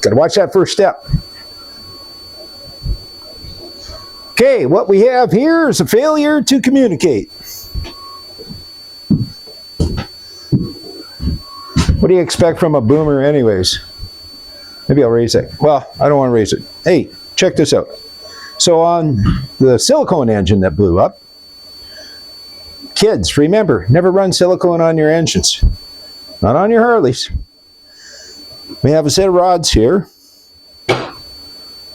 Got to watch that first step. Okay, what we have here is a failure to communicate. What do you expect from a boomer anyways? Maybe I'll raise it. Well, I don't want to raise it. Hey, check this out. So on the silicone engine that blew up, kids, remember, never run silicone on your engines. Not on your Harleys. We have a set of rods here.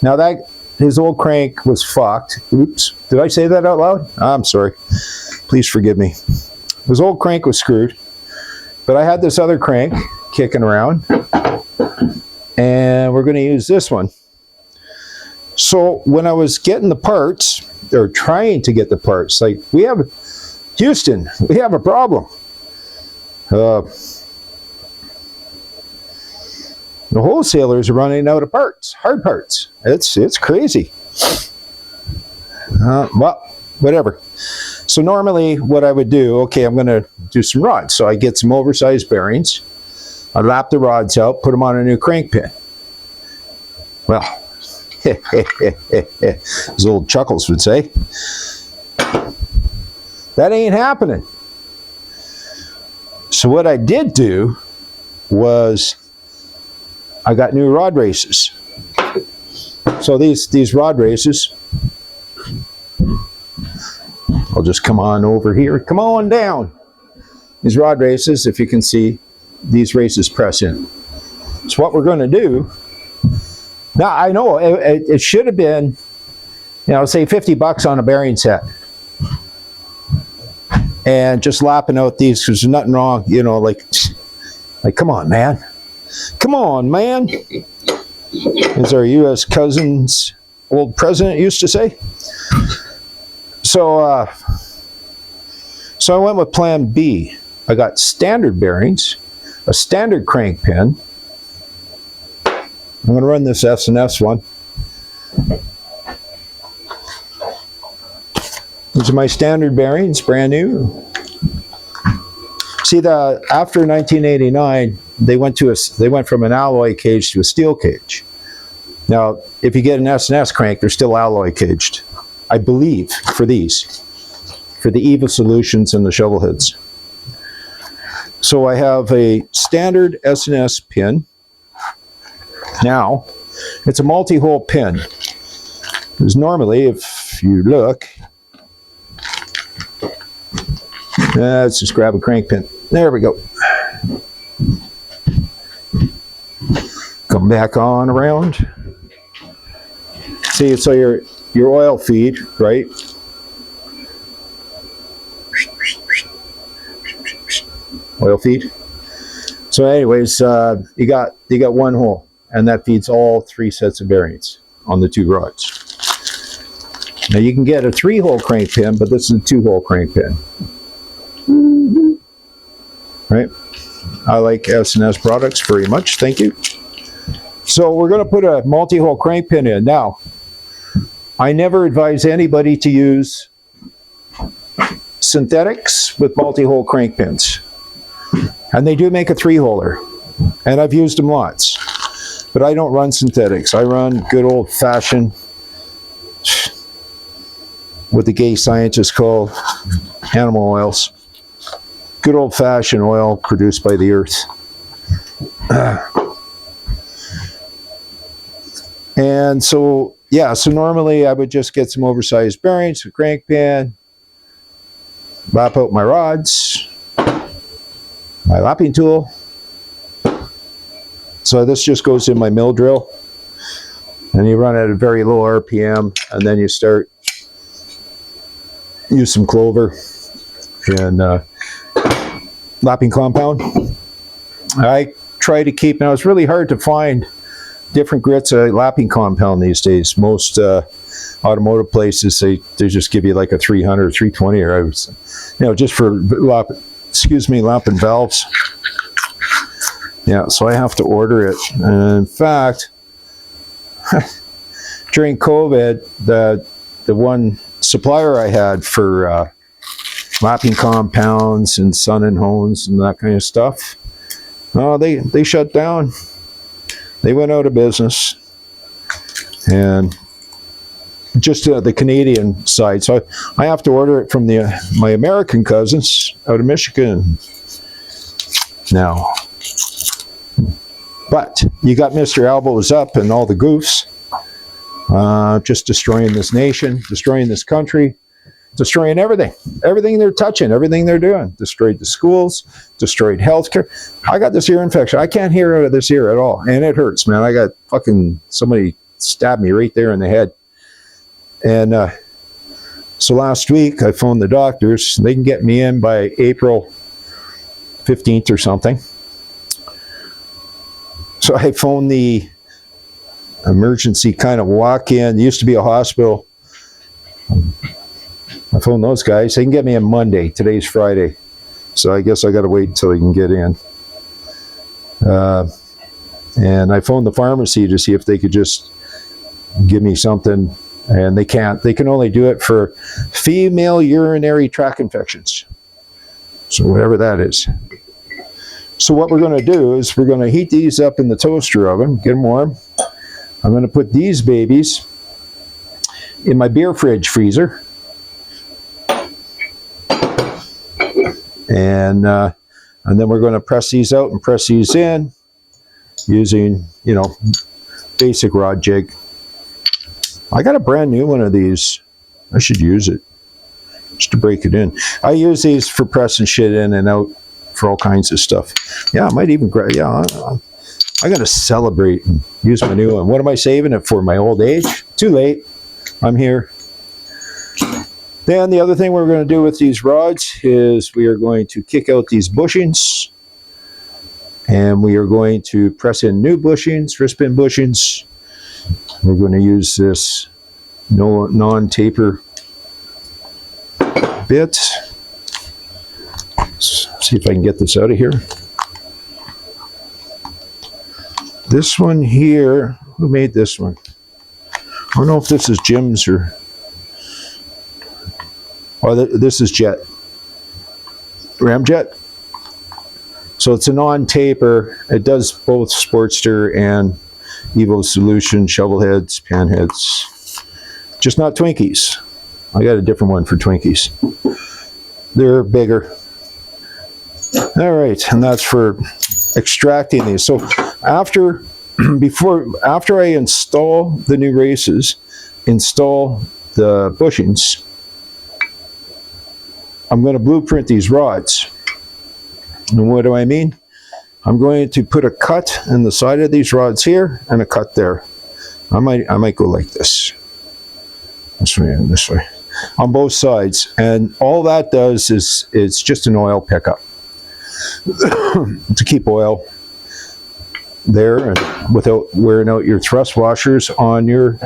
Now that, his old crank was fucked. Oops, did I say that out loud? I'm sorry. Please forgive me. His old crank was screwed. But I had this other crank kicking around. And we're going to use this one. So when I was getting the parts, or trying to get the parts, like Houston, we have a problem. The wholesalers are running out of parts, hard parts. It's crazy. Well, whatever. So normally what I would do, okay, I'm going to do some rods. So I get some oversized bearings. I lap the rods out, put them on a new crank pin. Well, as old Chuckles would say, that ain't happening. So what I did do was I got new rod races. So these rod races, I'll just come on over here. Come on down. These rod races, if you can see, these races press in. So what we're going to do, now I know it should have been, say $50 on a bearing set. And just lapping out these, because there's nothing wrong, like come on, man. Come on, man. As our U.S. cousin's old president used to say. So I went with plan B. I got standard bearings, a standard crank pin. I'm going to run this S&S one. These are my standard bearings, brand new. See, after 1989, they went from an alloy cage to a steel cage. Now, if you get an S&S crank, they're still alloy caged, I believe, for the EVA Solutions and the shovel heads. So I have a standard S&S pin. Now, it's a multi-hole pin. Because normally, if you look, let's just grab a crank pin. There we go. Come back on around. See, so your oil feed, right? Oil feed. So anyways, you got one hole, and that feeds all 3 sets of bearings on the 2 rods. Now you can get a 3-hole crank pin, but this is a 2-hole crank pin. Right? I like S&S products very much. Thank you. So we're going to put a multi-hole crank pin in. Now, I never advise anybody to use synthetics with multi-hole crank pins. And they do make a 3-holer. And I've used them lots. But I don't run synthetics. I run good old-fashioned, what the gay scientists call animal oils. Good old-fashioned oil produced by the earth. And so, yeah, so normally I would just get some oversized bearings, a crank pin, lap out my rods, my lapping tool. So this just goes in my mill drill. And you run at a very low RPM, and then you use some clover and lapping compound. I try to keep, now it's really hard to find different grits of lapping compound these days. Most automotive places, they just give you like a 300 or 320, or just for lapping valves. Yeah, so I have to order it. And in fact, during COVID, the one supplier I had for lapping compounds and sun and hones and that kind of stuff, No, they shut down. They went out of business. And just the Canadian side. So I have to order it from my American cousins out of Michigan now. But you got Mr. Elbows Up and all the goofs just destroying this nation, destroying this country, destroying everything. Everything they're touching, everything they're doing. Destroyed the schools, destroyed healthcare. I got this ear infection. I can't hear out of this ear at all. And it hurts, man. I got fucking somebody stabbed me right there in the head. And so last week I phoned the doctors. They can get me in by April 15th or something. So I phoned the emergency kind of walk-in. There used to be a hospital. I phoned those guys. They can get me in Monday. Today's Friday. So I guess I got to wait until I can get in. And I phoned the pharmacy to see if they could just give me something. And they can't. They can only do it for female urinary tract infections. So whatever that is. So what we're going to do is we're going to heat these up in the toaster oven, get them warm. I'm going to put these babies in my beer fridge freezer. And then we're going to press these out and press these in using, basic rod jig. I got a brand new one of these. I should use it just to break it in. I use these for pressing shit in and out for all kinds of stuff. Yeah, I might even grab. Yeah, I got to celebrate and use my new one. What am I saving it for? My old age? Too late. I'm here. Then the other thing we're going to do with these rods is we are going to kick out these bushings. And we are going to press in new bushings, wrist pin bushings. We're going to use this non-taper bit. Let's see if I can get this out of here. This one here, who made this one? I don't know if this is Jim's or... Oh, this is Jet. Ramjet. So it's a non-taper. It does both Sportster and Evo Solution, shovel heads, pan heads. Just not Twinkies. I got a different one for Twinkies. They're bigger. All right, and that's for extracting these. So after I install the new races, install the bushings, I'm going to blueprint these rods. And what do I mean? I'm going to put a cut in the side of these rods here and a cut there. I might go like this. This way and this way. On both sides. And all that does is it's just an oil pickup. To keep oil there and without wearing out your thrust washers on your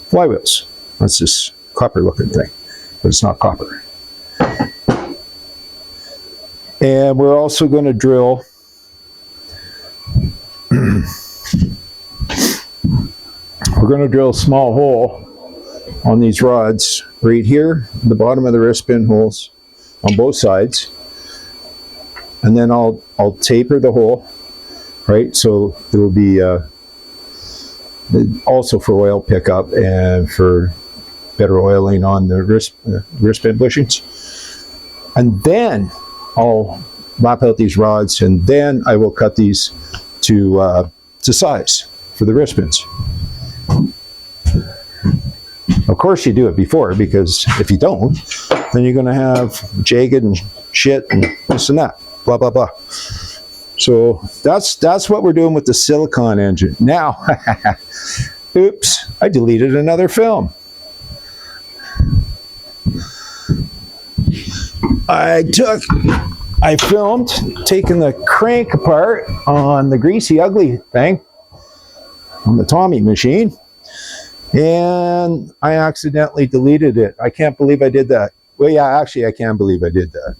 flywheels. That's this copper looking thing. But it's not copper. And we're also going to drill a small hole on these rods right here, the bottom of the wrist pin holes on both sides. And then I'll taper the hole, right? So it will be also for oil pickup and for better oiling on the wrist pin bushings. And then I'll lap out these rods, and then I will cut these to size for the wrist pins. Of course you do it before, because if you don't, then you're going to have jagged and shit and this and that, blah, blah, blah. So that's what we're doing with the silicon engine. Now, oops, I deleted another film. I filmed taking the crank apart on the Greasy Ugly thing on the Tommy machine, and I accidentally deleted it. I can't believe I did that. Well, yeah, actually, I can't believe I did that,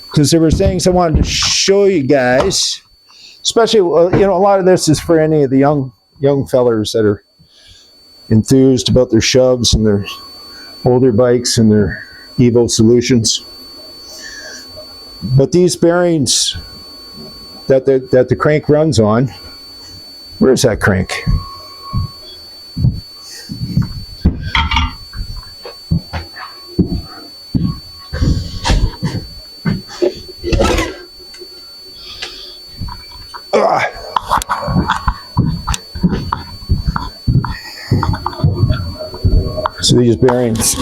because there were things I wanted to show you guys, especially, a lot of this is for any of the young fellers that are enthused about their shoves and their older bikes and their Evo Solutions. But these bearings that the crank runs on, where's that crank? So these bearings,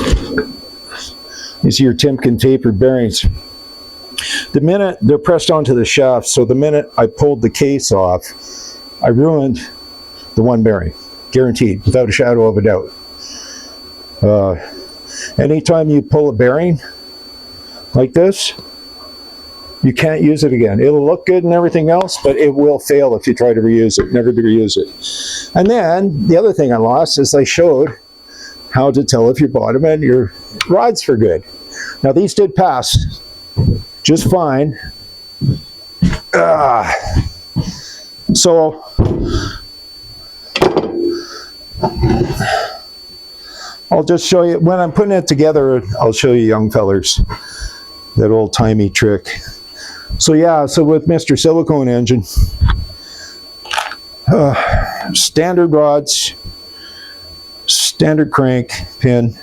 these are your Timken tapered bearings. The minute they're pressed onto the shaft, so the minute I pulled the case off, I ruined the one bearing, guaranteed, without a shadow of a doubt. Anytime you pull a bearing like this, you can't use it again. It'll look good and everything else, but it will fail if you try to reuse it, never to reuse it. And then the other thing I lost is I showed how to tell if your bottom and your rods for good. Now these did pass just fine. So I'll just show you, when I'm putting it together, I'll show you young fellers that old-timey trick. So yeah, so with Mr. Silicone engine, standard rods, standard crank pin,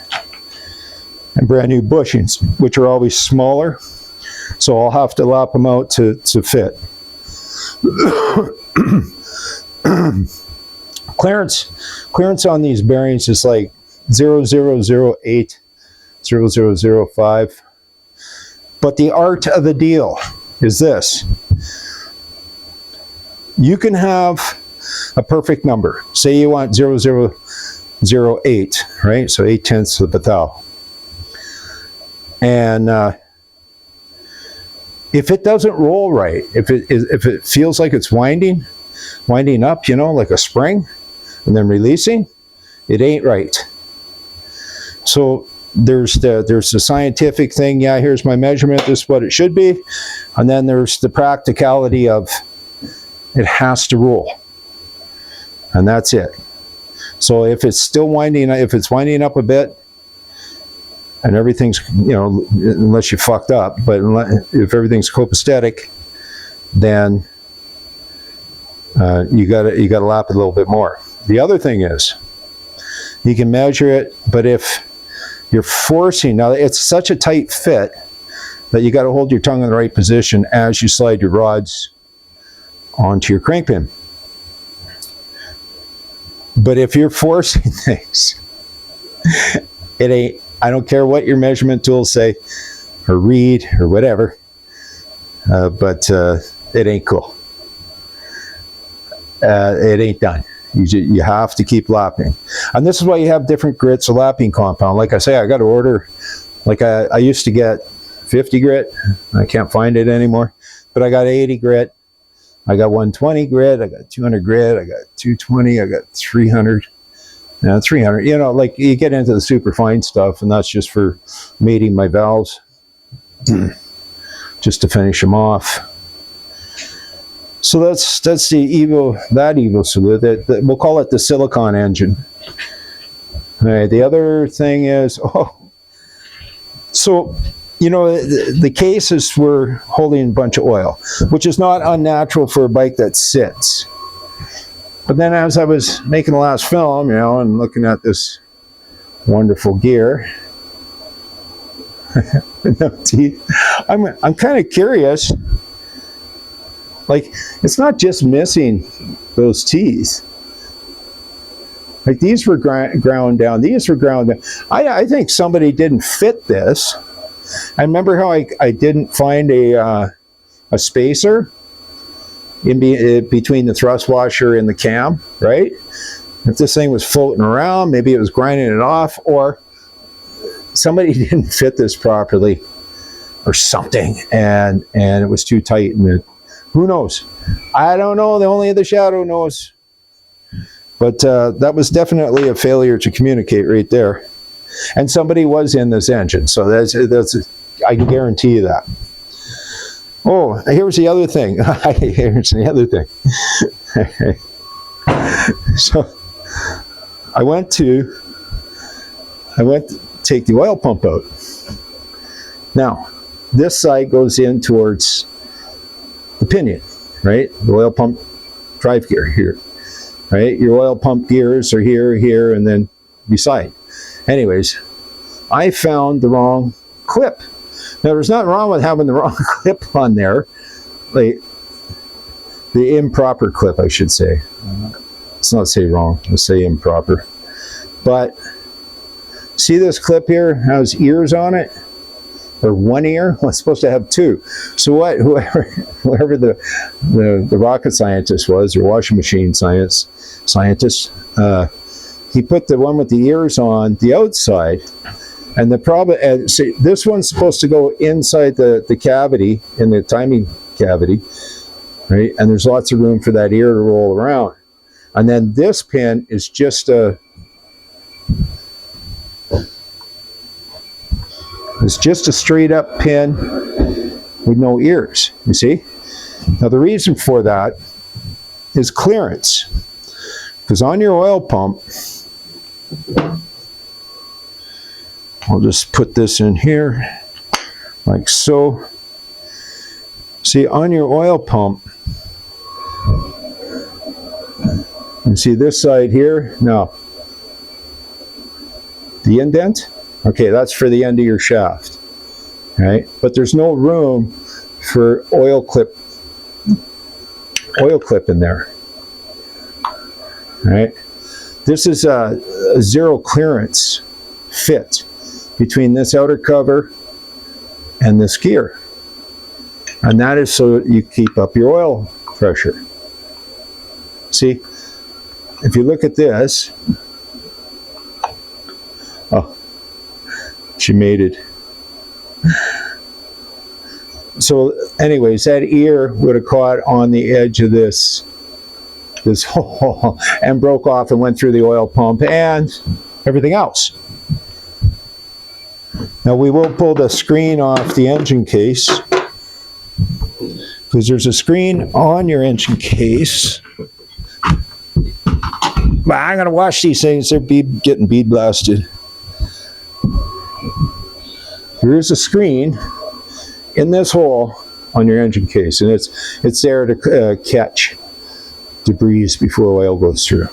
and brand new bushings, which are always smaller. So I'll have to lap them out to fit. Clearance on these bearings is like 0008, 0005. But the art of the deal is this. You can have a perfect number. Say you want 0008, right? So 8/10 of a thou. And if it doesn't roll right, if it feels like it's winding up, you know, like a spring, and then releasing, it ain't right. So there's the scientific thing. Yeah, here's my measurement. This is what it should be. And then there's the practicality of it has to roll, and that's it. So if it's still winding, if it's winding up a bit, and everything's, you know, unless you fucked up, but if everything's copacetic, then you gotta lap it a little bit more. The other thing is, you can measure it, but if you're forcing, now it's such a tight fit that you got to hold your tongue in the right position as you slide your rods onto your crank pin. But if you're forcing things, it ain't, I don't care what your measurement tools say, or read, or whatever, but it ain't cool. It ain't done. You have to keep lapping. And this is why you have different grits of lapping compound. Like I say, I got to order, like I used to get 50 grit. I can't find it anymore. But I got 80 grit. I got 120 grit. I got 200 grit. I got 220. I got 300. 300. You know, like you get into the super fine stuff, and that's just for mating my valves, just to finish them off. So that's the Evo Salute. We'll call it the silicon engine. All right, the other thing is, so, you know, the cases were holding a bunch of oil, which is not unnatural for a bike that sits. But then as I was making the last film, you know, and looking at this wonderful gear, I'm kind of curious. Like, it's not just missing those teeth. Like, these were ground down. These were ground down. I think somebody didn't fit this. I remember how I didn't find a spacer in between the thrust washer and the cam, right? If this thing was floating around, maybe it was grinding it off, or somebody didn't fit this properly or something, and it was too tight, and who knows? I don't know. Only the shadow knows. But that was definitely a failure to communicate right there. And somebody was in this engine, so that's I can guarantee you that. Oh, here's the other thing. Here's the other thing. So I went to take the oil pump out. Now, this side goes in towards the pinion, right? The oil pump drive gear here, right? Your oil pump gears are here, here, and then beside. Anyways, I found the wrong clip. Now, there's nothing wrong with having the wrong clip on there. Like, the improper clip, I should say. Let's not say wrong, let's say improper. But see this clip here has ears on it, or one ear? Well, it's supposed to have two. So what? Whoever the rocket scientist was, or washing machine scientist, he put the one with the ears on the outside, and the problem. See, this one's supposed to go inside the cavity, in the timing cavity, right? And there's lots of room for that ear to roll around. And then this pin is just a straight up pin with no ears, you see? Now the reason for that is clearance. Because on your oil pump, I'll just put this in here, like so. See, on your oil pump, you see this side here? Now, the indent? Okay, that's for the end of your shaft, right? But there's no room for oil clip in there, right? This is a zero clearance fit between this outer cover and this gear. And that is so you keep up your oil pressure. See, if you look at this, oh, she made it. So anyways, that ear would have caught on the edge of this hole and broke off and went through the oil pump and everything else. Now we will pull the screen off the engine case, because there's a screen on your engine case. But I'm going to wash these things. They're getting bead blasted. There is a screen in this hole on your engine case, and it's there to catch debris before oil goes through.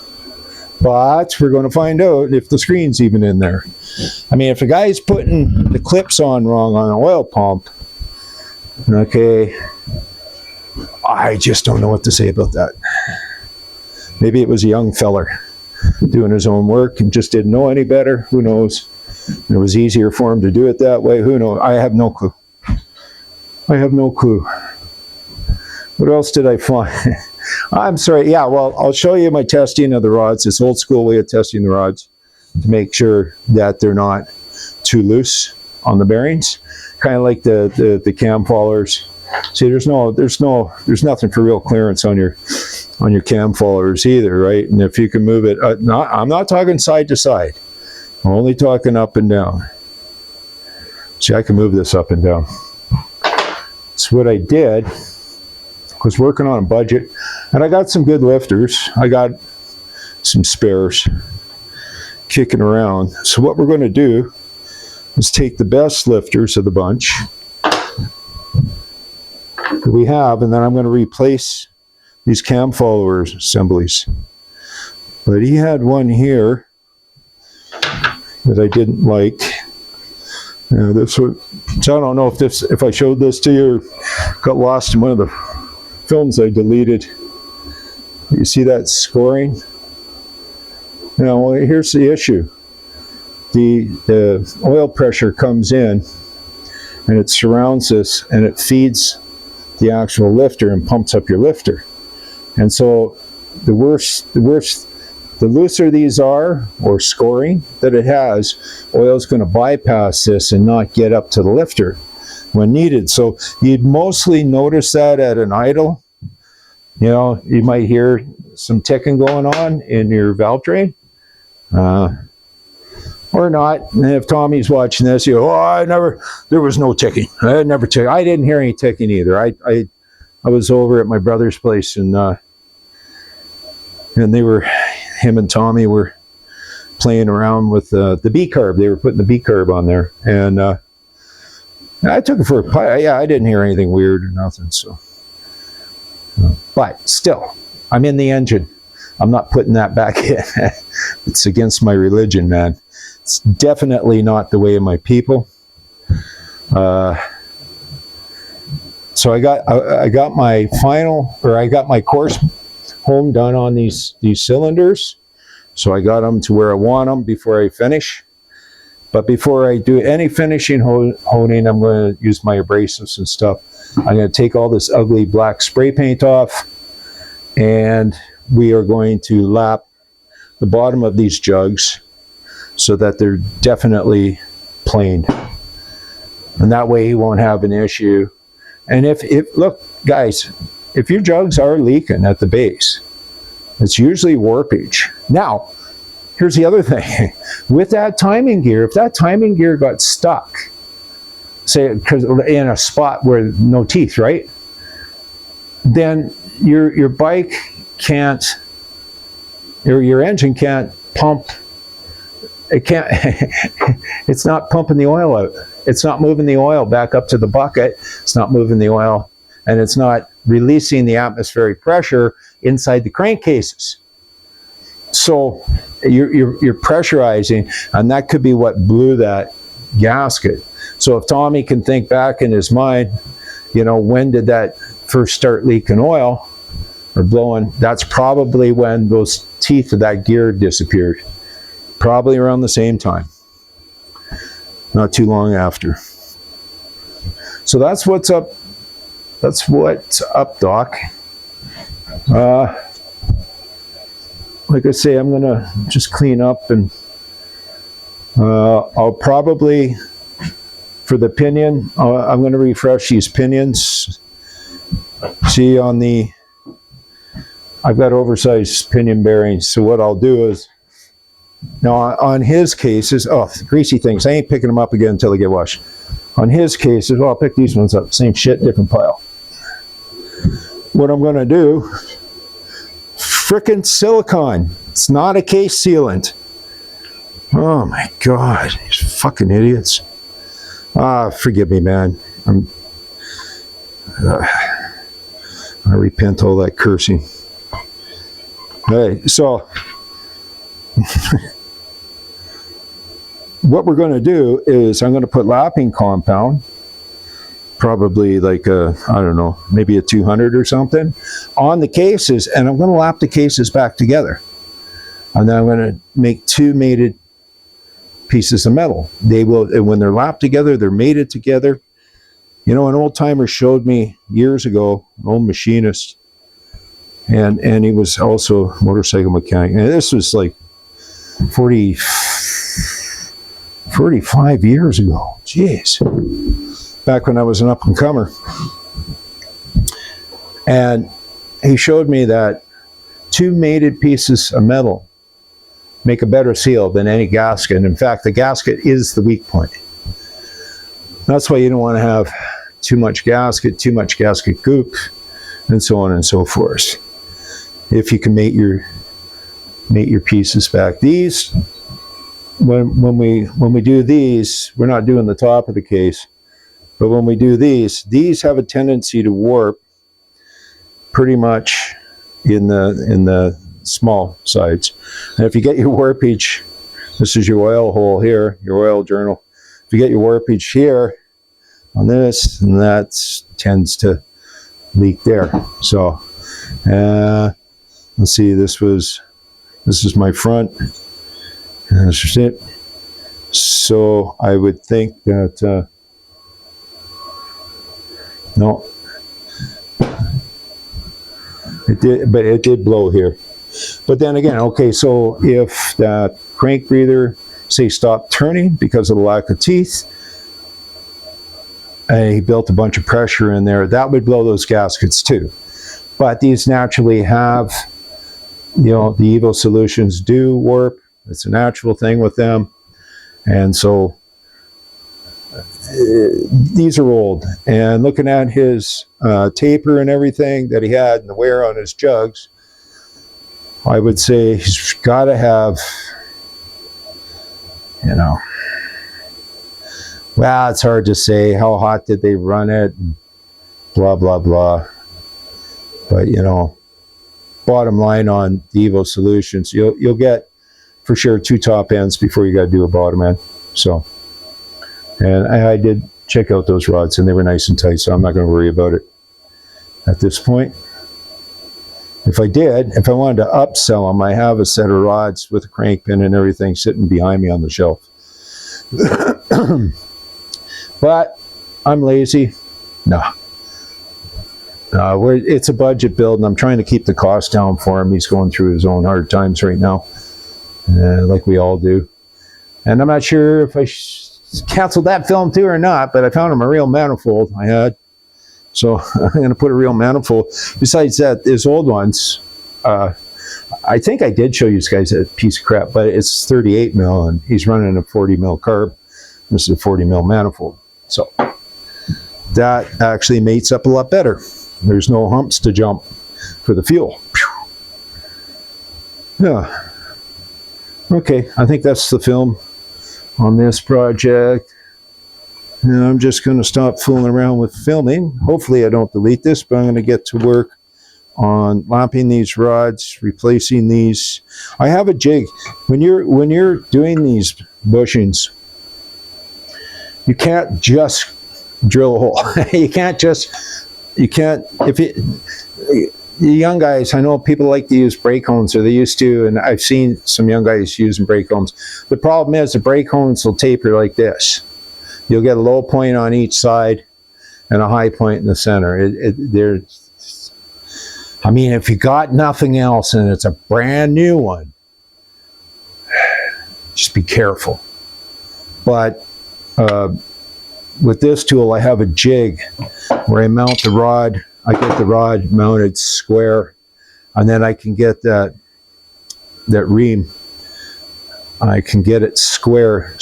But we're going to find out if the screen's even in there. I mean, if a guy's putting the clips on wrong on an oil pump, okay, I just don't know what to say about that. Maybe it was a young feller doing his own work and just didn't know any better. Who knows? It was easier for him to do it that way. Who knows? I have no clue. I have no clue. What else did I find? I'm sorry. Yeah, well, I'll show you my testing of the rods. This old school way of testing the rods to make sure that they're not too loose on the bearings. Kind of like the cam followers. See, there's nothing for real clearance on your cam followers either, right? And if you can move it, I'm not talking side to side. I'm only talking up and down. See, I can move this up and down. So what I did was working on a budget, and I got some good lifters. I got some spares kicking around. So what we're going to do is take the best lifters of the bunch that we have, and then I'm going to replace these cam follower assemblies. But he had one here that I didn't like. This one, so I don't know if I showed this to you or got lost in one of the films I deleted. You see that scoring? Now, well, here's the issue. The oil pressure comes in and it surrounds this and it feeds the actual lifter and pumps up your lifter. And so the looser these are, or scoring that it has, oil is going to bypass this and not get up to the lifter when needed. So you'd mostly notice that at an idle. You know, you might hear some ticking going on in your valve drain. Or not. And if Tommy's watching this, you go, there was no ticking. I never ticked. I didn't hear any ticking either. I was over at my brother's place, and him and Tommy were playing around with the B-carb. They were putting the B-carb on there. And And I took it for a pilot. Yeah, I didn't hear anything weird or nothing. So, but still, I'm in the engine. I'm not putting that back in. It's against my religion, man. It's definitely not the way of my people. So I got my course home done on these cylinders. So I got them to where I want them before I finish. But before I do any finishing honing, I'm going to use my abrasives and stuff. I'm going to take all this ugly black spray paint off, and we are going to lap the bottom of these jugs so that they're definitely planed. And that way he won't have an issue. And if look, guys, if your jugs are leaking at the base, it's usually warpage. Now, here's the other thing. With that timing gear, if that timing gear got stuck, say, because in a spot where no teeth, right? Then your bike can't, your engine can't pump. It can't. It's not pumping the oil out. It's not moving the oil back up to the bucket. It's not moving the oil, and it's not releasing the atmospheric pressure inside the crankcases. So you're pressurizing, and that could be what blew that gasket. So if Tommy can think back in his mind, you know, when did that first start leaking oil or blowing? That's probably when those teeth of that gear disappeared. Probably around the same time. Not too long after. So that's what's up. That's what's up, Doc. Like I say, I'm gonna just clean up, and I'll probably, for the pinion, I'm gonna refresh these pinions. See, on the, I've got oversized pinion bearings. So what I'll do is, now on his cases, oh, greasy things, I ain't picking them up again until they get washed. On his cases, well, I'll pick these ones up, same shit, different pile. What I'm gonna do, frickin' silicone. It's not a case sealant. Oh my God, these fucking idiots. Forgive me, man. I repent all that cursing. Hey, so what we're going to do is I'm going to put lapping compound, probably like a, I don't know, maybe a 200 or something, on the cases, and I'm going to lap the cases back together. And then I'm going to make two mated pieces of metal. They will, and when they're lapped together, they're mated together. You know, an old timer showed me years ago, an old machinist, and he was also a motorcycle mechanic. And this was like 45 years ago. Jeez. Back when I was an up-and-comer. And he showed me that two mated pieces of metal make a better seal than any gasket. And in fact, the gasket is the weak point. That's why you don't want to have too much gasket goop, and so on and so forth. If you can mate your pieces back. These, when we do these, we're not doing the top of the case, but when we do these have a tendency to warp pretty much in the small sides. And if you get your warpage, this is your oil hole here, your oil journal. If you get your warpage here on this, and that tends to leak there. So let's see, this is my front, and this is it. So I would think that no, it did, but it did blow here. But then again, okay, so if that crank breather, say, stopped turning because of the lack of teeth, and he built a bunch of pressure in there, that would blow those gaskets too. But these naturally have, you know, the Evo solutions do warp. It's a natural thing with them. And so these are old. And looking at his taper and everything that he had and the wear on his jugs, I would say he's got to have, you know, Well, it's hard to say. How hot did they run it? Blah, blah, blah. But, you know, bottom line on the Evo Solutions, you'll get, for sure, 2 top ends before you got to do a bottom end. So, and I did check out those rods, and they were nice and tight, so I'm not going to worry about it at this point. If I wanted to upsell them, I have a set of rods with a crank pin and everything sitting behind me on the shelf. But I'm lazy. No. It's a budget build, and I'm trying to keep the cost down for him. He's going through his own hard times right now, like we all do. And I'm not sure if I canceled that film too or not, but I found him a real manifold I had. So I'm going to put a real manifold. Besides that, his old ones, I think I did show you guys a piece of crap, but it's 38 mil, and he's running a 40 mil carb. This is a 40 mil manifold. So that actually mates up a lot better. There's no humps to jump for the fuel. Yeah. Okay, I think that's the film on this project. And I'm just going to stop fooling around with filming. Hopefully I don't delete this, but I'm going to get to work on lapping these rods, replacing these. I have a jig. When you're doing these bushings, you can't just drill a hole. If the young guys, I know people like to use brake hones, or they used to, and I've seen some young guys using brake hones. The problem is the brake hones will taper like this. You'll get a low point on each side and a high point in the center. I mean, if you got nothing else and it's a brand new one, just be careful. But with this tool, I have a jig where I mount the rod. I get the rod mounted square, and then I can get that ream. I can get it square,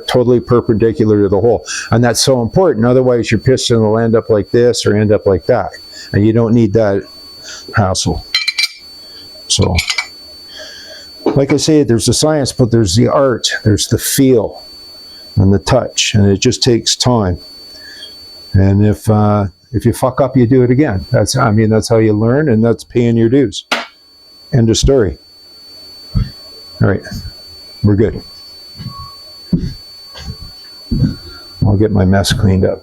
totally perpendicular to the hole. And that's so important. Otherwise, your piston will end up like this or end up like that. And you don't need that hassle. So, like I say, there's the science, but there's the art. There's the feel and the touch. And it just takes time. And if you fuck up, you do it again. That's how you learn, and that's paying your dues. End of story. All right. We're good. I'll get my mess cleaned up.